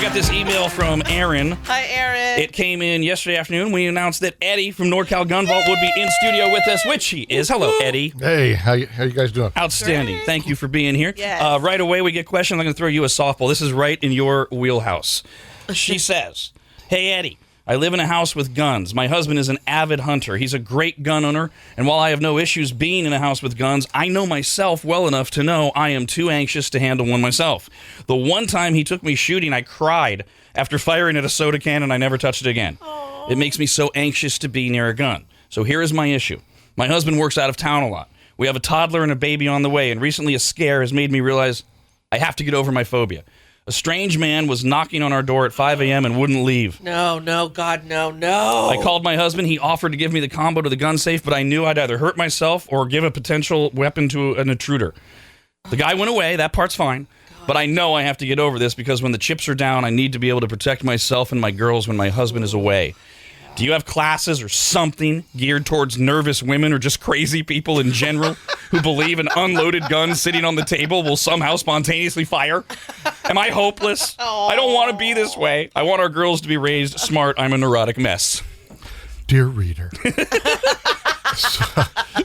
got this email from Aaron. Hi, Aaron. It came in yesterday afternoon. We announced that Eddie from NorCal Gun Vault would be in studio with us, which he is. Hello, Eddie. Hey, how you guys doing? Outstanding. Great. Thank you for being here. Yes. Right away, we get questions. I'm going to throw you a softball. This is right in your wheelhouse. She says, hey, Eddie, I live in a house with guns. My husband is an avid hunter. He's a great gun owner, and while I have no issues being in a house with guns, I know myself well enough to know I am too anxious to handle one myself. The one time he took me shooting, I cried after firing at a soda can, and I never touched it again. Aww. It makes me so anxious to be near a gun. So here is my issue. My husband works out of town a lot. We have a toddler and a baby on the way, and recently a scare has made me realize I have to get over my phobia. A strange man was knocking on our door at 5 a.m. and wouldn't leave. No, God, no. I called my husband. He offered to give me the combo to the gun safe, but I knew I'd either hurt myself or give a potential weapon to an intruder. The guy went away. That part's fine. But I know I have to get over this because when the chips are down, I need to be able to protect myself and my girls when my husband is away. Do you have classes or something geared towards nervous women or just crazy people in general who believe an unloaded gun sitting on the table will somehow spontaneously fire? Am I hopeless? I don't want to be this way. I want our girls to be raised smart. I'm a neurotic mess. Dear reader, so,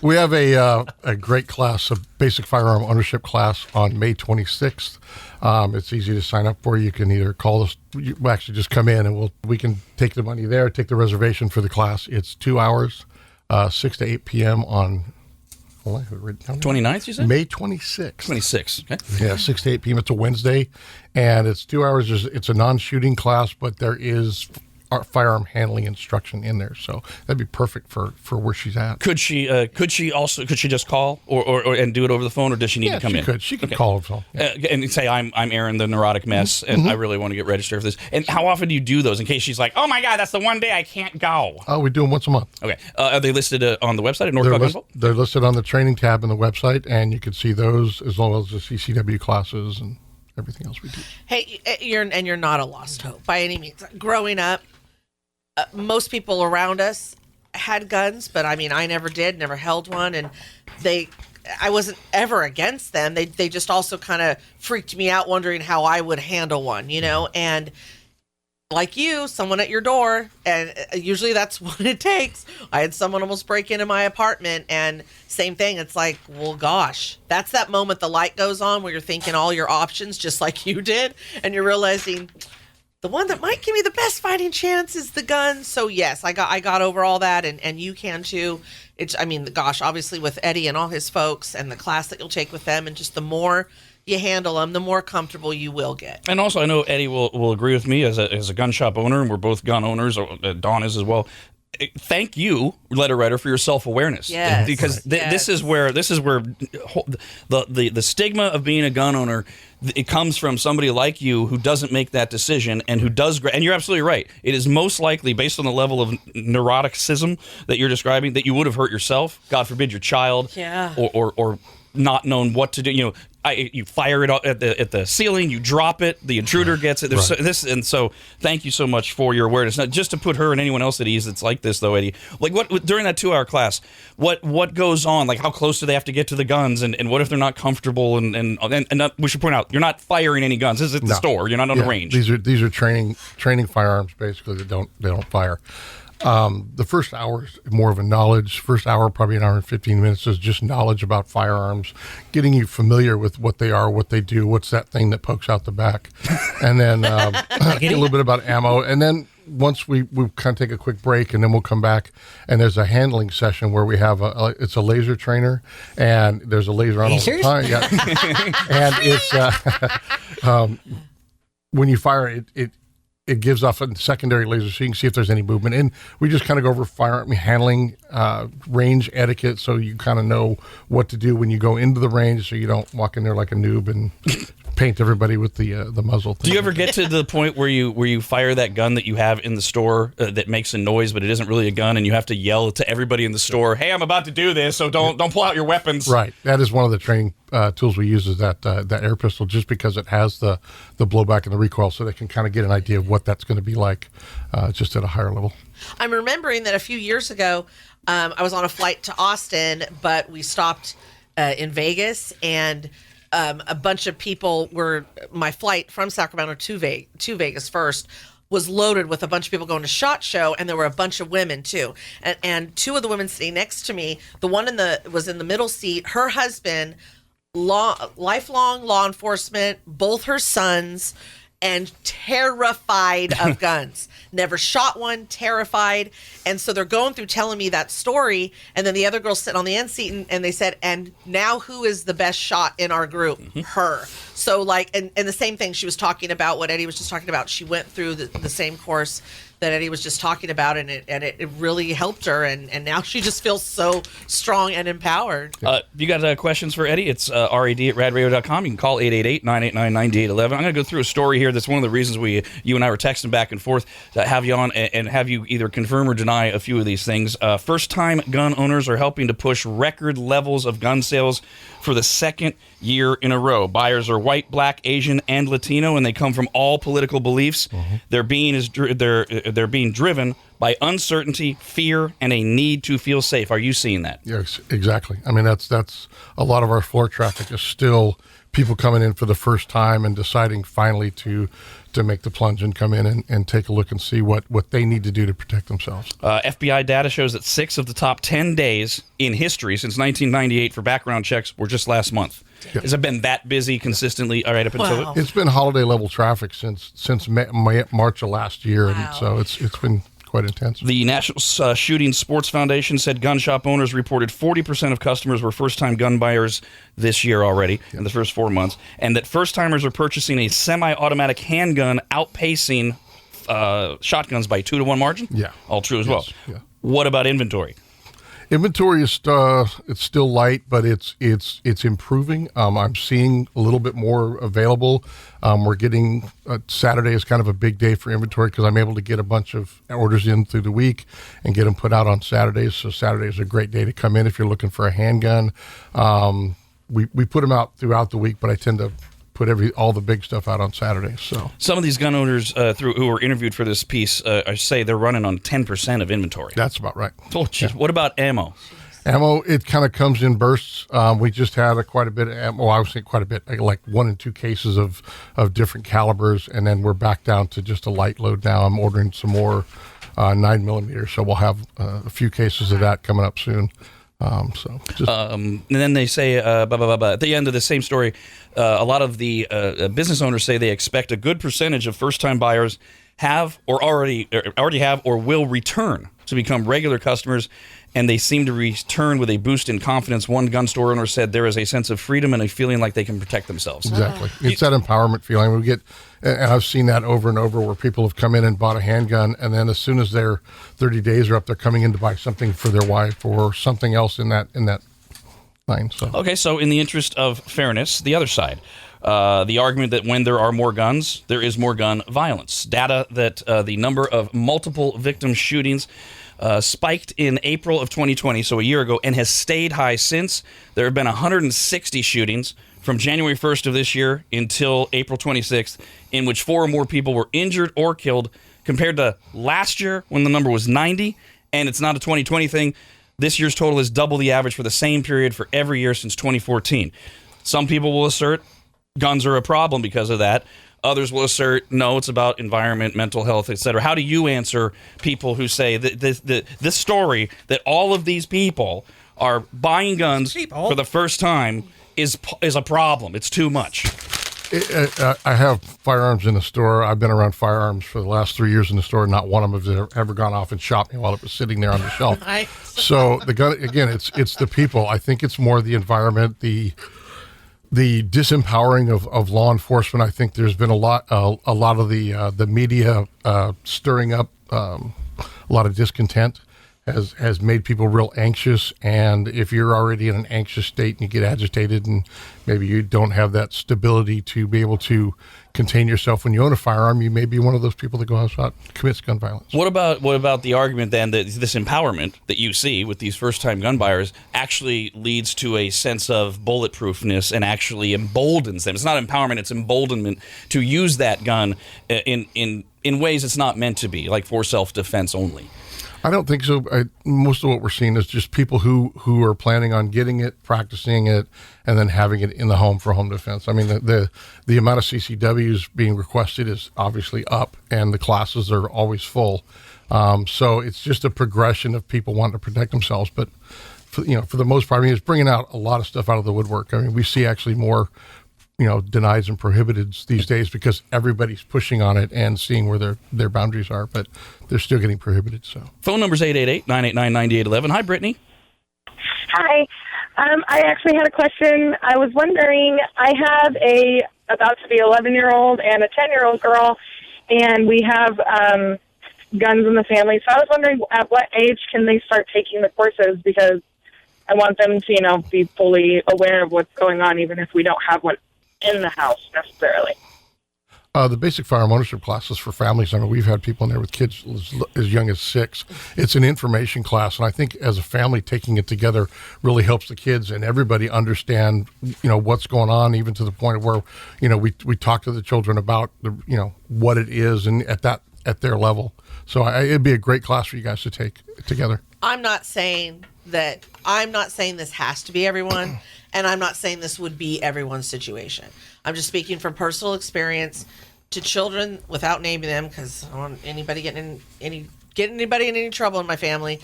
we have a great class, a basic firearm ownership class on May 26th. It's easy to sign up for. You can either call us, you actually just come in and we can take the money there, take the reservation for the class. It's 2 hours, 6 to 8 p.m. on 29th, you said? May 26th. 26, okay. Yeah, 6 to 8 p.m. It's a Wednesday, and it's 2 hours. It's a non-shooting class, but there is firearm handling instruction in there, so that'd be perfect for where she's at. Could she just call or and do it over the phone, or does she need to come in? She could call the phone. Yeah. And say I'm Aaron, the neurotic mess, and I really want to get registered for this. And how often do you do those in case she's like, oh my God, that's the one day I can't go? Oh, we do them once a month. Okay. Are they listed on the website at NorCal Gun Vault? They're listed on the training tab in the website, and you can see those as well as the CCW classes and everything else we do. Hey, you're not a lost hope by any means. Growing up, most people around us had guns, but I mean, I never did, never held one, and I wasn't ever against them. They just also kind of freaked me out, wondering how I would handle one, and like you, someone at your door, and usually that's what it takes. I had someone almost break into my apartment, and same thing. It's like, well, gosh, that's that moment the light goes on where you're thinking all your options, just like you did, and you're realizing the one that might give me the best fighting chance is the gun. So yes, I got over all that, and you can too. Obviously with Eddie and all his folks and the class that you'll take with them, and just the more you handle them, the more comfortable you will get. And also, I know Eddie will agree with me as a gun shop owner, and we're both gun owners. Dawn is as well. Thank you, letter writer, for your self-awareness. Yes, because this is where the stigma of being a gun owner, it comes from somebody like you who doesn't make that decision and who does. And you're absolutely right. It is most likely, based on the level of neuroticism that you're describing, that you would have hurt yourself. God forbid, your child. Yeah. Or not known what to do. You fire it at the ceiling, you drop it, the intruder gets it. So thank you so much for your awareness. Now, just to put her and anyone else at ease that's like this, though, Eddie, like what during that 2 hour class, what goes on? Like, how close do they have to get to the guns, and what if they're not comfortable? And we should point out, you're not firing any guns. This is at the store. You're not on the range. These are training firearms basically that don't fire. The first hour is more of a knowledge. First hour, probably an hour and 15 minutes, is just knowledge about firearms, getting you familiar with what they are, what they do, what's that thing that pokes out the back, and then a little bit about ammo. And then once we kind of take a quick break, and then we'll come back, and there's a handling session where we have it's a laser trainer, and there's a laser on all the time. Yeah. And it's when you fire it gives off a secondary laser so you can see if there's any movement. And we just kind of go over firearm handling, range etiquette, so you kind of know what to do when you go into the range, so you don't walk in there like a noob and paint everybody with the muzzle thing. Do you ever get to the point where you fire that gun that you have in the store that makes a noise, but it isn't really a gun, and you have to yell to everybody in the store, "Hey, I'm about to do this, so don't pull out your weapons"? Right. That is one of the training tools we use, is that air pistol, just because it has the blowback and the recoil, so they can kind of get an idea of what that's going to be like, just at a higher level. I'm remembering that a few years ago, I was on a flight to Austin, but we stopped in Vegas, and a bunch of people were, my flight from Sacramento to Vegas first was loaded with a bunch of people going to SHOT Show, and there were a bunch of women too. And two of the women sitting next to me, the one was in the middle seat, her husband, lifelong law enforcement, both her sons, and terrified of guns. Never shot one, terrified. And so they're going through telling me that story. And then the other girl's sitting on the end seat, and they said, and now who is the best shot in our group? Her. So and the same thing she was talking about, what Eddie was just talking about. She went through the same course that Eddie was just talking about, and it really helped her, and now she just feels so strong and empowered. You got questions for Eddie? It's rad@radradio.com. You can call 888-989-9811. I'm going to go through a story here that's one of the reasons you and I were texting back and forth to have you on and have you either confirm or deny a few of these things. First-time gun owners are helping to push record levels of gun sales for the second year in a row. Buyers are white, black, Asian, and Latino, and they come from all political beliefs. They're being driven by uncertainty, fear, and a need to feel safe. Are you seeing that? Yes, exactly. I mean, that's a lot of our floor traffic is still people coming in for the first time and deciding finally to make the plunge and come in and take a look and see what they need to do to protect themselves. FBI data shows that 6 of the top 10 days in history since 1998 for background checks were just last month. Yep. Has it been that busy consistently right up until Wow. it? It's been holiday level traffic since March of last year, Wow. and so it's been quite intense. The National Shooting Sports Foundation said gun shop owners reported 40% of customers were first-time gun buyers this year already in the first 4 months, and that first-timers are purchasing a semi-automatic handgun, outpacing shotguns by 2-to-1 margin. Yeah. All true as well. Yeah. What about inventory? Inventory is it's still light, but it's improving. I'm seeing a little bit more available. We're getting Saturday is kind of a big day for inventory because I'm able to get a bunch of orders in through the week and get them put out on Saturdays. So Saturday is a great day to come in if you're looking for a handgun. We put them out throughout the week, but I tend to put all the big stuff out on Saturday. So some of these gun owners who were interviewed for this piece say they're running on 10% of inventory. that's about right. Oh, geez. What about ammo? Ammo, it kind of comes in bursts. We just had quite a bit of ammo. I would say quite a bit, like 1 and 2 cases of different calibers, and then we're back down to just a light load now. I'm ordering some more 9mm, so we'll have a few cases of that coming up soon. And then they say, at the end of the same story, a lot of the business owners say they expect a good percentage of first-time buyers have or already have or will return to become regular customers, and they seem to return with a boost in confidence. One gun store owner said there is a sense of freedom and a feeling like they can protect themselves. Exactly. It's that empowerment feeling. We get, and I've seen that over and over where people have come in and bought a handgun, and then as soon as their 30 days are up, they're coming in to buy something for their wife or something else in that line. So Okay, so in the interest of fairness, the other side. The argument that when there are more guns, there is more gun violence. Data that the number of multiple victim shootings spiked in April of 2020, so a year ago, and has stayed high since. There have been 160 shootings from January 1st of this year until April 26th, in which 4 or more people were injured or killed, compared to last year when the number was 90, and it's not a 2020 thing. This year's total is double the average for the same period for every year since 2014. Some people will assert guns are a problem because of that. Others will assert, no, it's about environment, mental health, etc. How do you answer people who say that this story that all of these people are buying guns for the first time is a problem? It's too much. I have firearms in the store. I've been around firearms for the last 3 years in the store. Not one of them has ever gone off and shot me while it was sitting there on the shelf. So the gun, again, it's the people. I think it's more the environment, the disempowering of law enforcement. I think there's been a lot of the media stirring up a lot of discontent has made people real anxious. And if you're already in an anxious state and you get agitated and maybe you don't have that stability to be able to contain yourself when you own a firearm, you may be one of those people that go out and commits gun violence. What about the argument then that this empowerment that you see with these first-time gun buyers actually leads to a sense of bulletproofness and actually emboldens them? It's not empowerment, it's emboldenment to use that gun in ways it's not meant to be, like for self-defense only. I don't think so. Most of what we're seeing is just people who are planning on getting it, practicing it, and then having it in the home for home defense. I mean, the amount of CCWs being requested is obviously up, and the classes are always full. So it's just a progression of people wanting to protect themselves. But for the most part, I mean, it's bringing out a lot of stuff out of the woodwork. I mean, we see actually more, denieds and prohibiteds these days because everybody's pushing on it and seeing where their boundaries are, but they're still getting prohibited. So phone number's 888-989-9811. Hi, Brittany. Hi. I actually had a question. I was wondering, I have a about to be 11-year-old and a 10-year-old girl, and we have guns in the family. So I was wondering, at what age can they start taking the courses? Because I want them to, be fully aware of what's going on, even if we don't have one in the house necessarily. The basic firearm ownership classes for families. I mean, we've had people in there with kids as young as 6. It's an information class, and I think as a family taking it together really helps the kids and everybody understand, what's going on, even to the point of where, we talk to the children about what it is and at their level. So it'd be a great class for you guys to take together. I'm not saying this has to be everyone, and I'm not saying this would be everyone's situation. I'm just speaking from personal experience to children without naming them, because I don't want anybody getting anybody in any trouble in my family.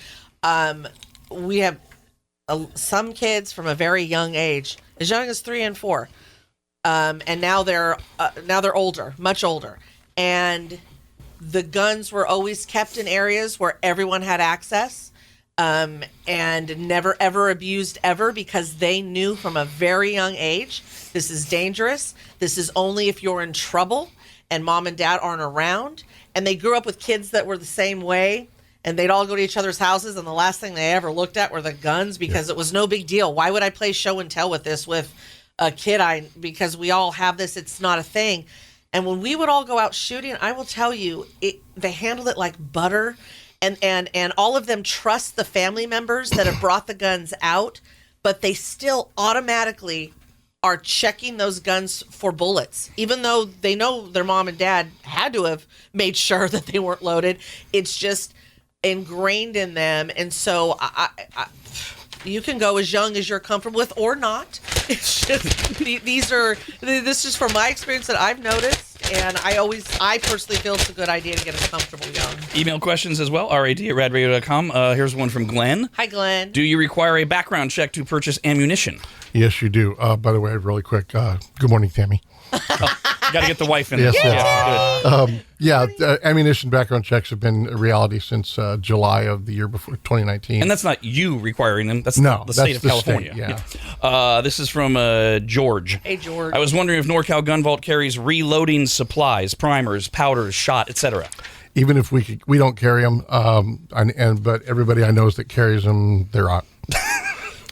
We have some kids from a very young age, as young as 3 and 4, and now they're older, much older, and the guns were always kept in areas where everyone had access. And never ever abused ever, because they knew from a very young age, this is dangerous. This is only if you're in trouble and mom and dad aren't around. And they grew up with kids that were the same way, and they'd all go to each other's houses, and the last thing they ever looked at were the guns, because it was no big deal. Why would I play show and tell with this with a kid? Because we all have this, it's not a thing. And when we would all go out shooting, I will tell you, they handled it like butter. And all of them trust the family members that have brought the guns out, but they still automatically are checking those guns for bullets, even though they know their mom and dad had to have made sure that they weren't loaded. It's just ingrained in them. And so I you can go as young as you're comfortable with or not. It's just, this is from my experience that I've noticed. And I personally feel it's a good idea to get us comfortable young. Email questions as well, rad@radradio.com. Here's one from Glenn. Hi, Glenn. Do you require a background check to purchase ammunition? Yes, you do. By the way, really quick, good morning, Tammy. Got to get the wife in. Yes, Good. Ammunition background checks have been a reality since July of the year before, 2019. And that's not you requiring them. That's no, the state of the California. State, yeah. This is from George. Hey, George. I was wondering if NorCal Gun Vault carries reloading supplies, primers, powders, shot, etc. Even if we don't carry them, but everybody I know that carries them, they're out.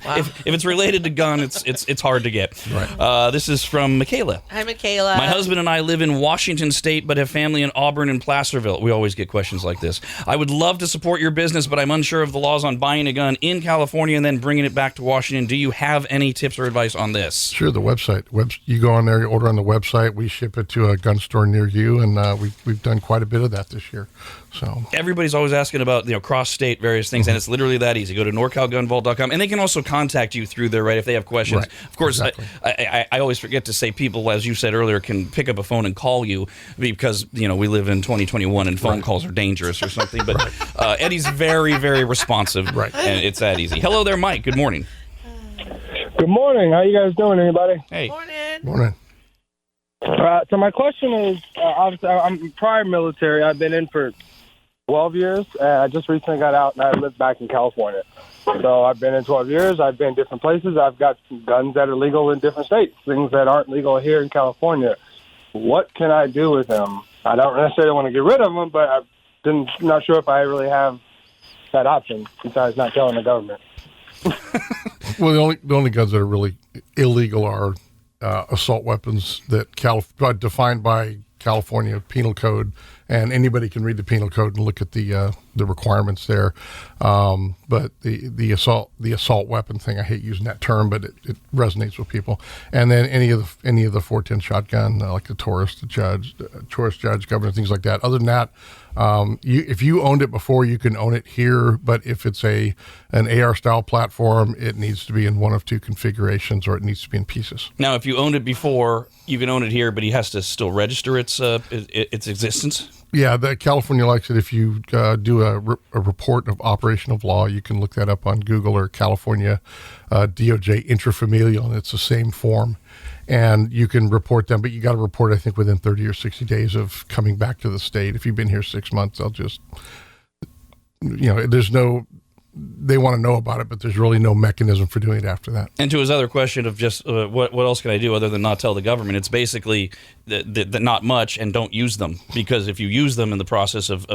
Wow. If it's related to gun, it's hard to get. Right. This is from Michaela. Hi, Michaela. My husband and I live in Washington State, but have family in Auburn and Placerville. We always get questions like this. I would love to support your business, but I'm unsure of the laws on buying a gun in California and then bringing it back to Washington. Do you have any tips or advice on this? Sure, the website. You go on there, you order on the website. We ship it to a gun store near you, and we've done quite a bit of that this year. So everybody's always asking about cross-state various things, and it's literally that easy. Go to NorCalGunVault.com, and they can also contact you through there, right, if they have questions. Right. Of course, Exactly. I always forget to say people, as you said earlier, can pick up a phone and call you because we live in 2021 and phone calls are dangerous or something. But Eddie's very, very responsive, Right. And it's that easy. Hello there, Mike. Good morning. Good morning. How you guys doing, anybody? Hey. Morning. So my question is, obviously, I'm prior military. I've been in for 12 years. I just recently got out, and I live back in California. So I've been in 12 years. I've been different places. I've got guns that are legal in different states, things that aren't legal here in California. What can I do with them? I don't necessarily want to get rid of them, but I'm not sure if I really have that option besides not telling the government. Well, the only guns that are really illegal are assault weapons that defined by California Penal Code and anybody can read the penal code and look at the requirements there. But the assault weapon thing, I hate using that term, but it resonates with people. And then any of the 410 shotgun, like the Taurus Judge, Governor, things like that. Other than that, if you owned it before, you can own it here. But if it's an AR style platform, it needs to be in one of two configurations, or it needs to be in pieces. Now, if you owned it before, you can own it here, but he has to still register its existence. Yeah, California likes it. If you do a report of operation of law, you can look that up on Google or California DOJ intrafamilial, and it's the same form. And you can report them, but you got to report, I think, within 30 or 60 days of coming back to the state. If you've been here 6 months, they'll just, they want to know about it, but there's really no mechanism for doing it after that. And to his other question of just what else can I do other than not tell the government, it's basically that not much, and don't use them, because if you use them in the process of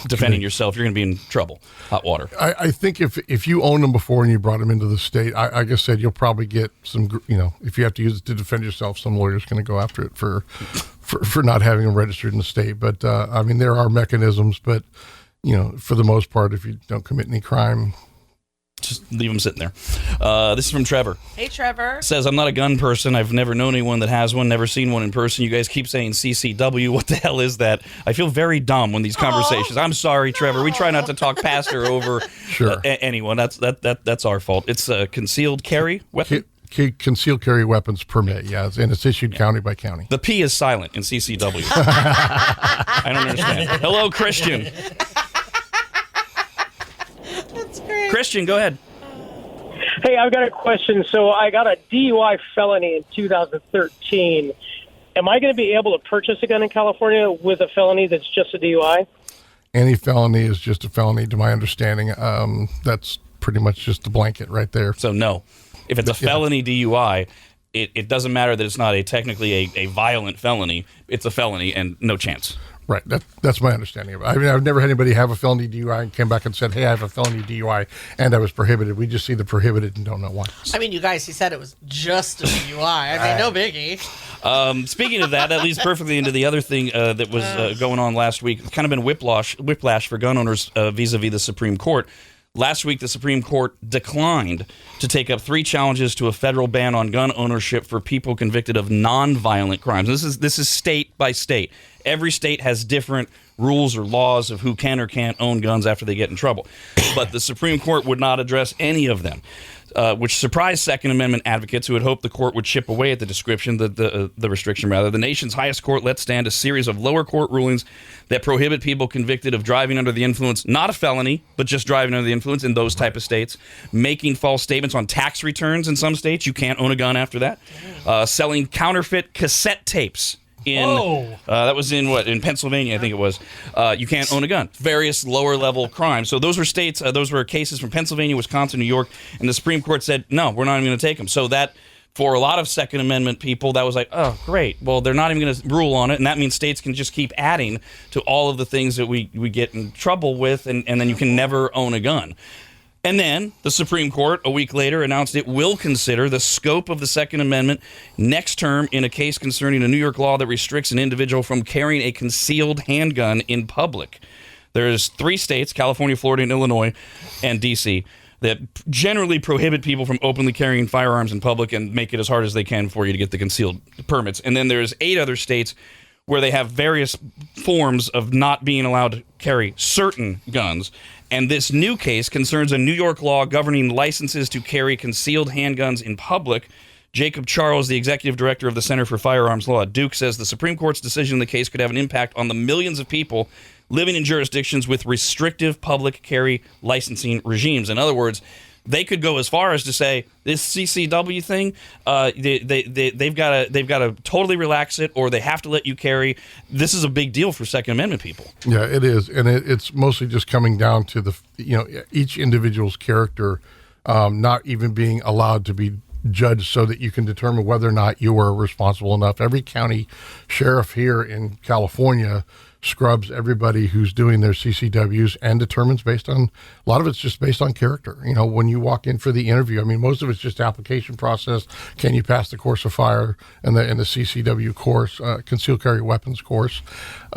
defending yourself, you're going to be in trouble. Hot water. I think if you owned them before and you brought them into the state, I guess said you'll probably get some, if you have to use it to defend yourself, some lawyer's going to go after it for not having them registered in the state. But there are mechanisms, but for the most part, if you don't commit any crime, just leave them sitting there. This is from Trevor. Hey, Trevor. Says, I'm not a gun person. I've never known anyone that has one, never seen one in person. You guys keep saying CCW. What the hell is that? I feel very dumb when these conversations. I'm sorry, Trevor. We try not to talk past or over anyone. That's our fault. It's a concealed carry weapon. Concealed carry weapons permit, yeah, and it's issued county by county. The P is silent in CCW. I don't understand. Hello, Christian. That's great. Christian, go ahead. Hey, I've got a question. So I got a DUI felony in 2013. Am I going to be able to purchase a gun in California with a felony that's just a DUI? Any felony is just a felony, to my understanding. That's pretty much just the blanket right there. So no. If it's a felony DUI, it doesn't matter that it's not technically a violent felony. It's a felony and no chance. Right. That's my understanding of it. I've never had anybody have a felony DUI and came back and said, hey, I have a felony DUI and I was prohibited. We just see the prohibited and don't know why. You guys, he said it was just a DUI. No biggie. Speaking of that leads perfectly into the other thing that was going on last week. It's kind of been whiplash for gun owners vis-a-vis the Supreme Court. Last week, the Supreme Court declined to take up 3 challenges to a federal ban on gun ownership for people convicted of nonviolent crimes. This is state by state. Every state has different rules or laws of who can or can't own guns after they get in trouble. But the Supreme Court would not address any of them, which surprised Second Amendment advocates who had hoped the court would chip away at the restriction. The nation's highest court let stand a series of lower court rulings that prohibit people convicted of driving under the influence, not a felony, but just driving under the influence in those type of states, making false statements on tax returns in some states. You can't own a gun after that. Selling counterfeit cassette tapes. That was in Pennsylvania, I think it was. You can't own a gun. Various lower level crimes. So those were states. Those were cases from Pennsylvania, Wisconsin, New York, and the Supreme Court said no, we're not even going to take them. So that for a lot of Second Amendment people, that was like, oh great. Well, they're not even going to rule on it, and that means states can just keep adding to all of the things that we get in trouble with, and then you can never own a gun. And then the Supreme Court, a week later, announced it will consider the scope of the Second Amendment next term in a case concerning a New York law that restricts an individual from carrying a concealed handgun in public. There's 3 states, California, Florida, and Illinois, and D.C., that generally prohibit people from openly carrying firearms in public and make it as hard as they can for you to get the concealed permits. And then there's 8 other states where they have various forms of not being allowed to carry certain guns. And this new case concerns a New York law governing licenses to carry concealed handguns in public. Jacob Charles, the executive director of the Center for Firearms Law at Duke, says the Supreme Court's decision in the case could have an impact on the millions of people living in jurisdictions with restrictive public carry licensing regimes. In other words, they could go as far as to say this CCW thing, they've got to totally relax it, or they have to let you carry. This is a big deal for Second Amendment people. Yeah, it is, and it's mostly just coming down to each individual's character not even being allowed to be judged, so that you can determine whether or not you are responsible enough. Every county sheriff here in California scrubs everybody who's doing their CCWs and determines based on, a lot of it's just based on character. When you walk in for the interview, most of it's just application process. Can you pass the course of fire and the CCW course, concealed carry weapons course?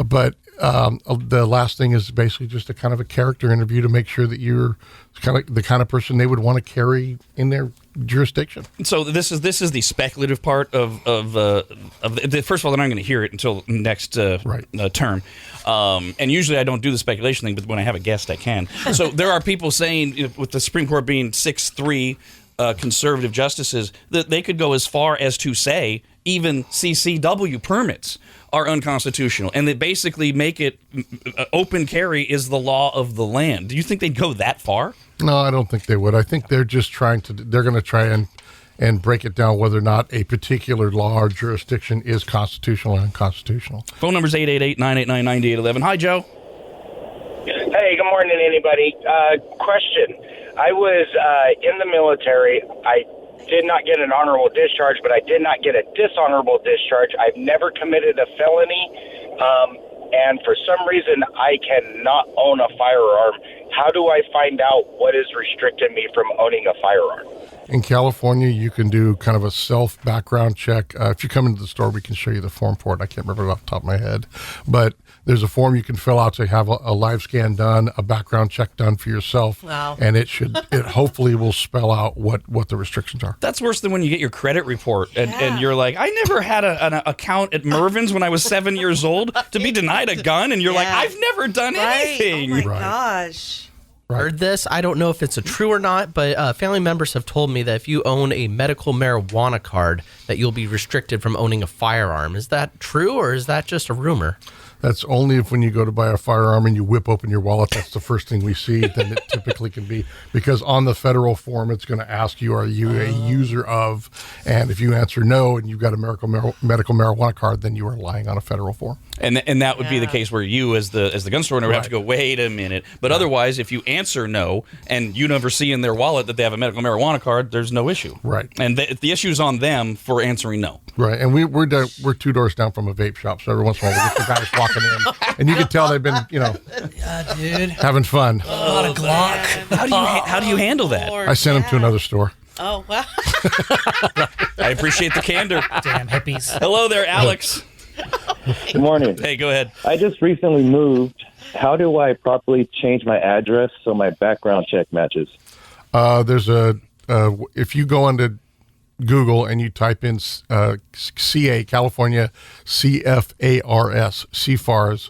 But the last thing is basically just a kind of a character interview to make sure that you're kind of the kind of person they would want to carry in their jurisdiction. So this is the speculative part of first of all, they're not going to hear it until next term. And usually I don't do the speculation thing, but when I have a guest, I can. So there are people saying, with the Supreme Court being 6-3 conservative justices, that they could go as far as to say even CCW permits are unconstitutional, and they basically make it open carry is the law of the land. Do you think they'd go that far? No, I don't think they would. I think they're just they're going to try and break it down whether or not a particular law or jurisdiction is constitutional or unconstitutional. Phone number's 888-989-9811. Hi, Joe. Hey, good morning, anybody. Question. I was in the military. I did not get an honorable discharge, but I did not get a dishonorable discharge. I've never committed a felony, and for some reason, I cannot own a firearm. How do I find out what is restricting me from owning a firearm? In California, you can do kind of a self-background check. If you come into the store, we can show you the form for it. I can't remember it off the top of my head. But there's a form you can fill out to have a live scan done, a background check done for yourself. Wow. And it hopefully will spell out what the restrictions are. That's worse than when you get your credit report and you're like, I never had an account at Mervyn's when I was 7 years old to be denied a gun. And you're like, I've never done anything. Oh, my gosh. Heard this. I don't know if it's a true or not, but family members have told me that if you own a medical marijuana card, that you'll be restricted from owning a firearm. Is that true, or is that just a rumor? That's only if when you go to buy a firearm and you whip open your wallet, that's the first thing we see, then it typically can be. Because on the federal form, it's going to ask you, are you a user of? And if you answer no and you've got a medical marijuana card, then you are lying on a federal form. And that would be the case where you, as the gun store owner, would have to go, wait a minute. But otherwise, if you answer no and you never see in their wallet that they have a medical marijuana card, there's no issue. Right. And the issue's on them for answering no. Right. And we're 2 doors down from a vape shop, so every once in a while we get the guys walking in, and you can tell they've been, having fun. A lot of Glock. How do you handle that? I sent them to another store. Oh, wow. I appreciate the candor. Damn hippies. Hello there, Alex. Good morning. Hey, go ahead. I just recently moved. How do I properly change my address so my background check matches? There's if you go onto Google and you type in CA, California, CFARS, CFARS,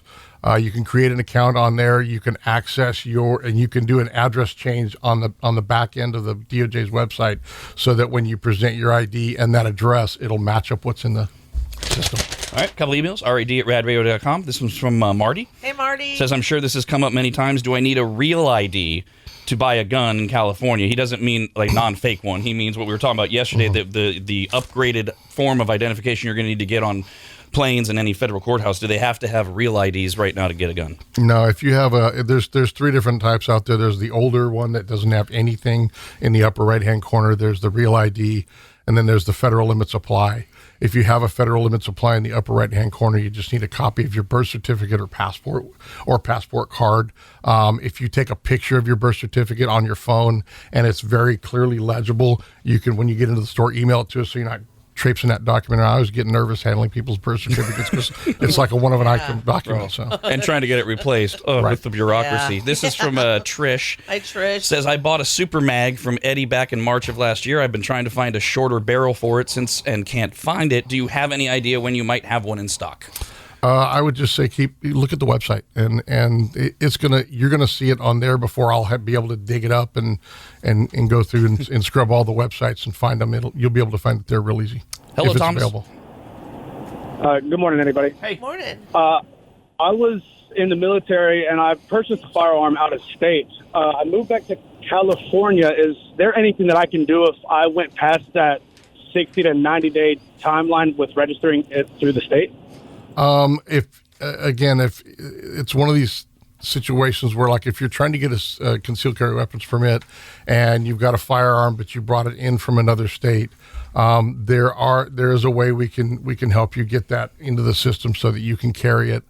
you can create an account on there. You can access and you can do an address change on the back end of the DOJ's website, so that when you present your ID and that address, it'll match up what's in the system. All right, couple emails, rad@radradio.com. This one's from Marty. Hey, Marty. Says, I'm sure this has come up many times. Do I need a real ID to buy a gun in California? He doesn't mean like non-fake one. He means what we were talking about yesterday, the upgraded form of identification you're going to need to get on planes and any federal courthouse. Do they have to have real IDs right now to get a gun? No, if you have there's 3 different types out there. There's the older one that doesn't have anything in the upper right-hand corner. There's the real ID, and then there's the federal limits apply. If you have a federal limits apply in the upper right-hand corner, you just need a copy of your birth certificate or passport card. If you take a picture of your birth certificate on your phone and it's very clearly legible, you can, when you get into the store, email it to us so you're not traipsing that document around. I always get nervous handling people's birth certificates because it's like a one-of-an-icon document. So. And trying to get it replaced with the bureaucracy. Yeah. This is from Trish. Hi, Trish. Says, I bought a Super Mag from Eddie back in March of last year. I've been trying to find a shorter barrel for it and can't find it. Do you have any idea when you might have one in stock? I would just say look at the website, and you're gonna see it on there before I'll be able to dig it up and go through and scrub all the websites and find them. You'll be able to find it there real easy. Hello, if it's Thomas. available. Good morning, anybody. Hey. Morning. I was in the military, and I purchased a firearm out of state. I moved back to California. Is there anything that I can do if I went past that 60 to 90-day timeline with registering it through the state? If it's one of these situations where, like, if you're trying to get a concealed carry weapons permit and you've got a firearm but you brought it in from another state, there is a way we can help you get that into the system so that you can carry it.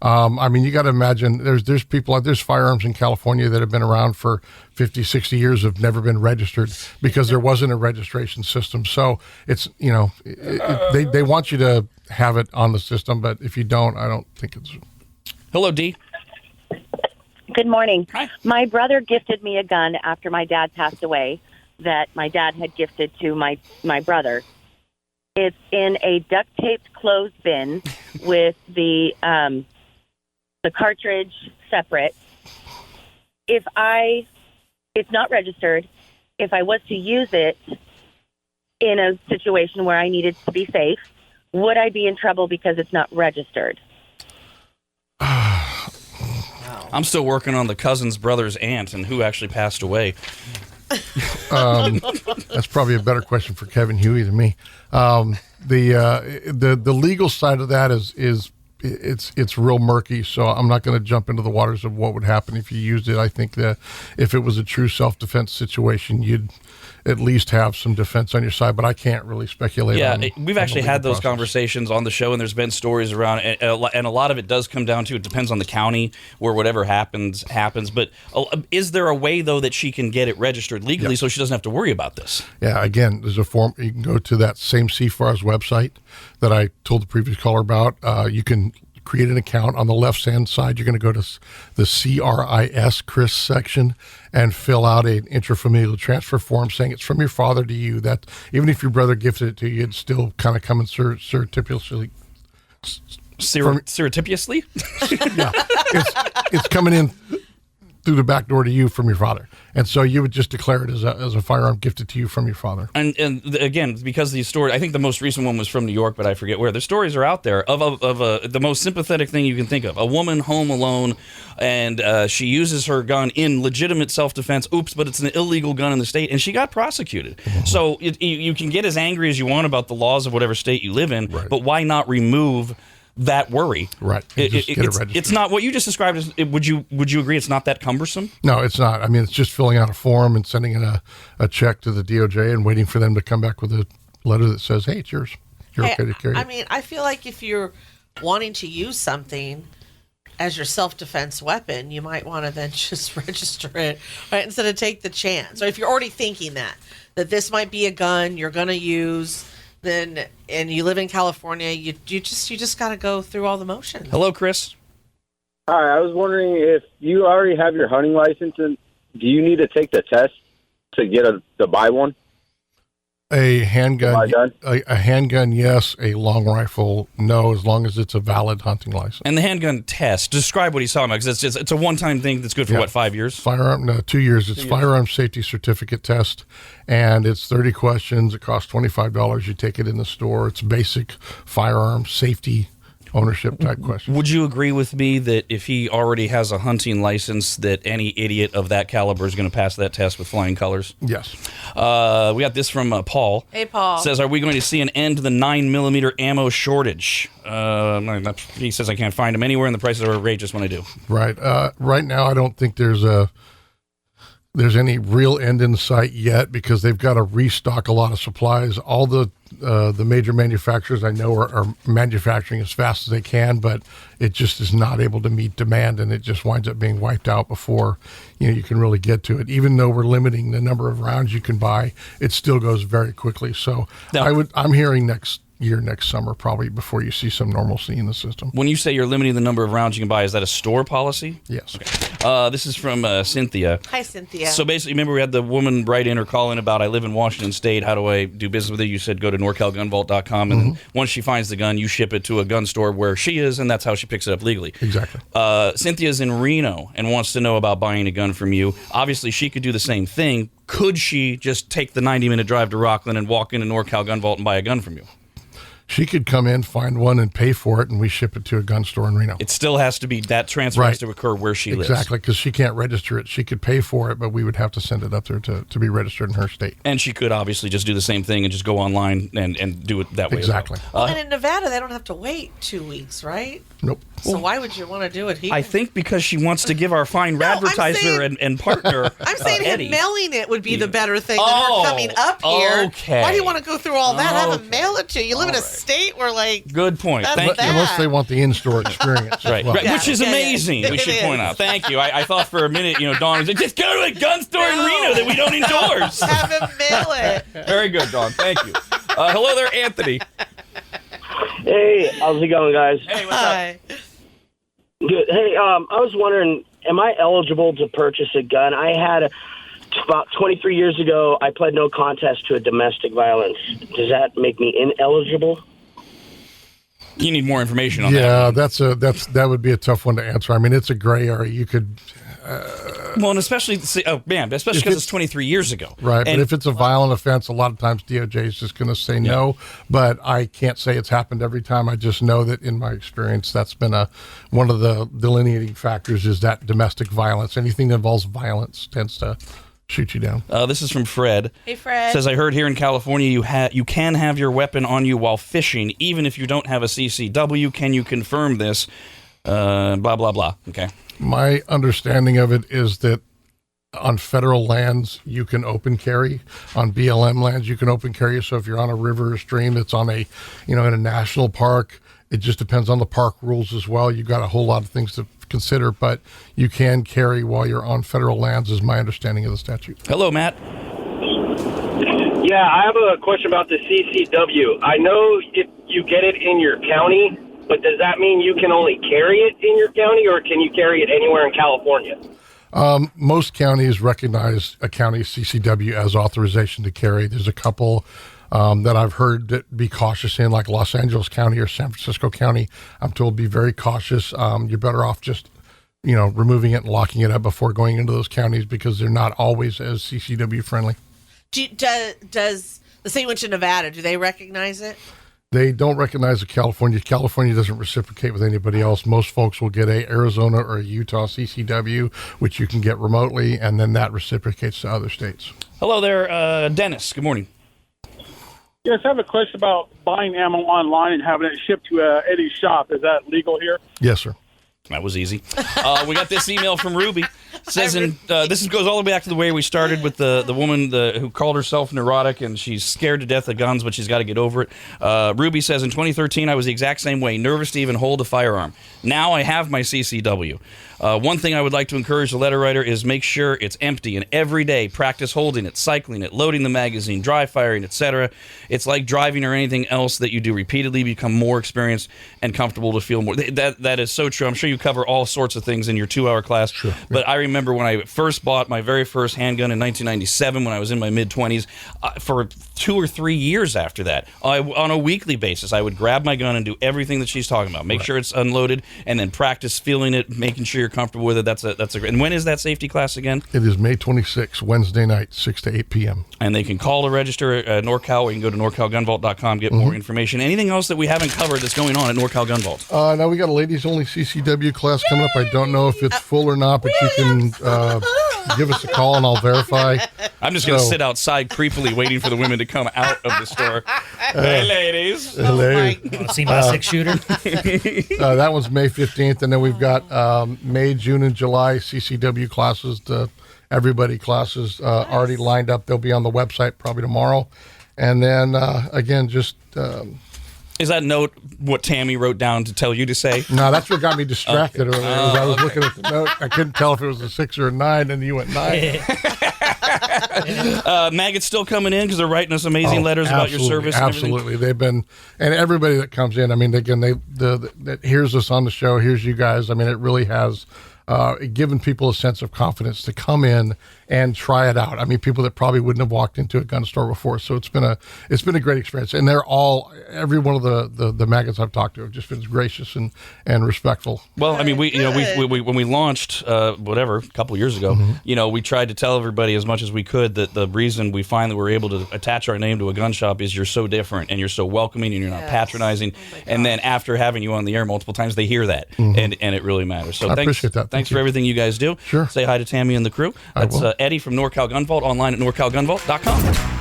I mean, you got to imagine there's firearms in California that have been around for 50, 60 years, have never been registered because there wasn't a registration system. So it's, they want you to have it on the system, but if you don't, I don't think it's Hello, Dee. Good morning. Hi. My brother gifted me a gun after my dad passed away that my dad had gifted to my brother. It's in a duct-taped closed bin with the cartridge separate. It's not registered. If I was to use it in a situation where I needed to be safe, would I be in trouble because it's not registered? I'm still working on the cousin's brother's aunt and who actually passed away. That's probably a better question for Kevin Huey than me. The legal side of that is it's real murky. So I'm not going to jump into the waters of what would happen if you used it. I think that if it was a true self-defense situation, you'd at least have some defense on your side, but I can't really speculate. We've actually had those conversations on the show, and there's been stories around, and a lot of it does come down to, it depends on the county where whatever happens. But is there a way, though, that she can get it registered legally so she doesn't have to worry about this? Yeah, again, there's a form. You can go to that same CFARS website that I told the previous caller about. You can create an account. On the left-hand side, you're going to go to the CRIS section and fill out an intrafamilial transfer form saying it's from your father to you. That even if your brother gifted it to you, it'd still kind of come in surreptitiously. Surreptitiously? Yeah, it's coming in through the back door to you from your father, and so you would just declare it as a firearm gifted to you from your father. And again, because these stories, I think the most recent one was from New York, but I forget where. The stories are out there of the most sympathetic thing you can think of: a woman home alone, and she uses her gun in legitimate self-defense. Oops, but it's an illegal gun in the state, and she got prosecuted. Mm-hmm. So you can get as angry as you want about the laws of whatever state you live in, right, but why not remove that worry? Right. It's not what you just described. Would you agree it's not that cumbersome? No, it's not. I mean, it's just filling out a form and sending in a check to the DOJ and waiting for them to come back with a letter that says, hey, it's yours. You're okay to carry it. I mean, I feel like if you're wanting to use something as your self-defense weapon, you might want to then just register it, right, instead of take the chance. Or if you're already thinking that this might be a gun you're going to use, then, and you live in California, you just got to go through all the motions. Hello, Chris. Hi, I was wondering if you already have your hunting license, and do you need to take the test to buy one? A handgun, a handgun, yes. A long rifle, no. As long as it's a valid hunting license. And the handgun test. Describe what he's talking about, because it's a one-time thing that's good for 5 years? Firearm, no, 2 years. It's firearm safety certificate test, and it's 30 questions. It costs $25. You take it in the store. It's basic firearm safety ownership type question. Would you agree with me that if he already has a hunting license, that any idiot of that caliber is going to pass that test with flying colors? Yes. We got this from Paul. Hey, Paul. Says, are we going to see an end to the 9mm ammo shortage? He says I can't find them anywhere, and the prices are outrageous when I do. Right. Right now, I don't think there's any real end in sight yet, because they've got to restock a lot of supplies. All the major manufacturers I know are manufacturing as fast as they can, but it just is not able to meet demand, and it just winds up being wiped out before you can really get to it. Even though we're limiting the number of rounds you can buy, it still goes very quickly. So I'm hearing next summer probably before you see some normalcy in the system. When you say you're limiting the number of rounds you can buy, is that a store policy? Yes. Okay. This is from Cynthia. Hi, Cynthia. So basically, remember we had the woman write in or call in about, I live in Washington State, how do I do business with you? You said go to NorCalGunVault.com, and then once she finds the gun, you ship it to a gun store where she is, and that's how she picks it up legally. Exactly. Cynthia's in Reno and wants to know about buying a gun from you. Obviously, she could do the same thing. Could she just take the 90-minute drive to Rockland and walk into NorCal Gun Vault and buy a gun from you? She could come in, find one, and pay for it, and we ship it to a gun store in Reno. It still has to be, that transfer has to occur where she lives. Exactly, because she can't register it. She could pay for it, but we would have to send it up there to be registered in her state. And she could obviously just do the same thing and just go online and do it that way. Exactly. Well. And in Nevada, they don't have to wait 2 weeks, right? Nope. So why would you want to do it here? I think because she wants to give our fine advertiser and partner, I'm saying Eddie. him mailing it would be the better thing than her coming up here. Okay. Why do you want to go through all that? Have him mail it to you. You live in a state where, like... Good point. Thank you. Unless they want the in-store experience. Right. Yeah, which is amazing, we should point out. Thank you. I thought for a minute, Dawn was like, just go to a gun store in Reno that we don't endorse. Have him mail it. Very good, Dawn. Thank you. Hello there, Anthony. Hey, how's it going, guys? Hey, what's up? Good. Hey, I was wondering, am I eligible to purchase a gun? I had about 23 years ago, I pled no contest to a domestic violence. Does that make me ineligible? You need more information on that. Yeah, that would be a tough one to answer. I mean, it's a gray area. You could. Well, and especially because it's 23 years ago. Right, and but if it's a violent offense, a lot of times DOJ is just going to say no. But I can't say it's happened every time. I just know that in my experience, that's been one of the delineating factors is that domestic violence. Anything that involves violence tends to shoot you down. This is from Fred. Hey, Fred. Says, I heard here in California you can have your weapon on you while fishing, even if you don't have a CCW. Can you confirm this? Blah, blah, blah. Okay. My understanding of it is that on federal lands, you can open carry. On BLM lands, you can open carry. So if you're on a river or stream that's on in a national park, it just depends on the park rules as well. You've got a whole lot of things to consider, but you can carry while you're on federal lands is my understanding of the statute. Hello, Matt. Yeah, I have a question about the CCW. I know if you get it in your county, but does that mean you can only carry it in your county, or can you carry it anywhere in California? Most counties recognize a county CCW as authorization to carry. There's a couple that I've heard that be cautious in, like Los Angeles County or San Francisco County. I'm told be very cautious. You're better off just, removing it and locking it up before going into those counties because they're not always as CCW friendly. Does the same one to Nevada, do they recognize it? They don't recognize the California. California doesn't reciprocate with anybody else. Most folks will get a Arizona or a Utah CCW, which you can get remotely, and then that reciprocates to other states. Hello there, Dennis. Good morning. Yes, I have a question about buying ammo online and having it shipped to Eddie's shop. Is that legal here? Yes, sir. That was easy. We got this email from Ruby. Says, this goes all the way back to the way we started with the woman who called herself neurotic, and she's scared to death of guns, but she's got to get over it. Ruby says, in 2013, I was the exact same way, nervous to even hold a firearm. Now I have my CCW. One thing I would like to encourage the letter writer is make sure it's empty, and every day practice holding it, cycling it, loading the magazine, dry firing, etc. It's like driving or anything else that you do repeatedly, become more experienced and comfortable to feel more. That is so true. I'm sure you cover all sorts of things in your 2-hour class. Sure. But I remember when I first bought my very first handgun in 1997 when I was in my mid-20s. For 2 or 3 years after that, on a weekly basis, I would grab my gun and do everything that she's talking about. Make sure it's unloaded, and then practice feeling it, making sure you're comfortable with it. That's a great. And when is that safety class again? It is May 26th, Wednesday night, 6 to 8 p.m. And they can call to register at NorCal, or you can go to NorCalGunVault.com, get more information. Anything else that we haven't covered that's going on at NorCal Gun Vault? Now we got a ladies-only CCW class coming up. I don't know if it's full or not, but you can give us a call and I'll verify. I'm just going to sit outside creepily waiting for the women to come out of the store. Hey, ladies. Hello. See my 6-shooter? That one's May 15th, and then we've got May, June, and July CCW classes, the everybody classes already lined up. They'll be on the website probably tomorrow. And then, again, just... Is that note what Tammy wrote down to tell you to say? No, that's what got me distracted earlier. I was looking at the note. I couldn't tell if it was a 6 or a 9, and you went 9. Maggot's still coming in because they're writing us amazing letters about your service. Absolutely, they've been, and everybody that comes in. I mean, again, that hears us on the show, hears you guys. I mean, it really has given people a sense of confidence to come in and try it out. I mean, people that probably wouldn't have walked into a gun store before. So it's been a great experience. And every one of the maggots I've talked to have just been gracious and respectful. Well, I mean, we when we launched a couple years ago, we tried to tell everybody as much as we could that the reason we finally were able to attach our name to a gun shop is you're so different and you're so welcoming and you're not patronizing. And then after having you on the air multiple times, they hear that and it really matters. So I appreciate that. Thanks for everything you guys do. Sure. Say hi to Tammy and the crew. That's Eddie from NorCal Gun Vault, online at NorCalGunVault.com.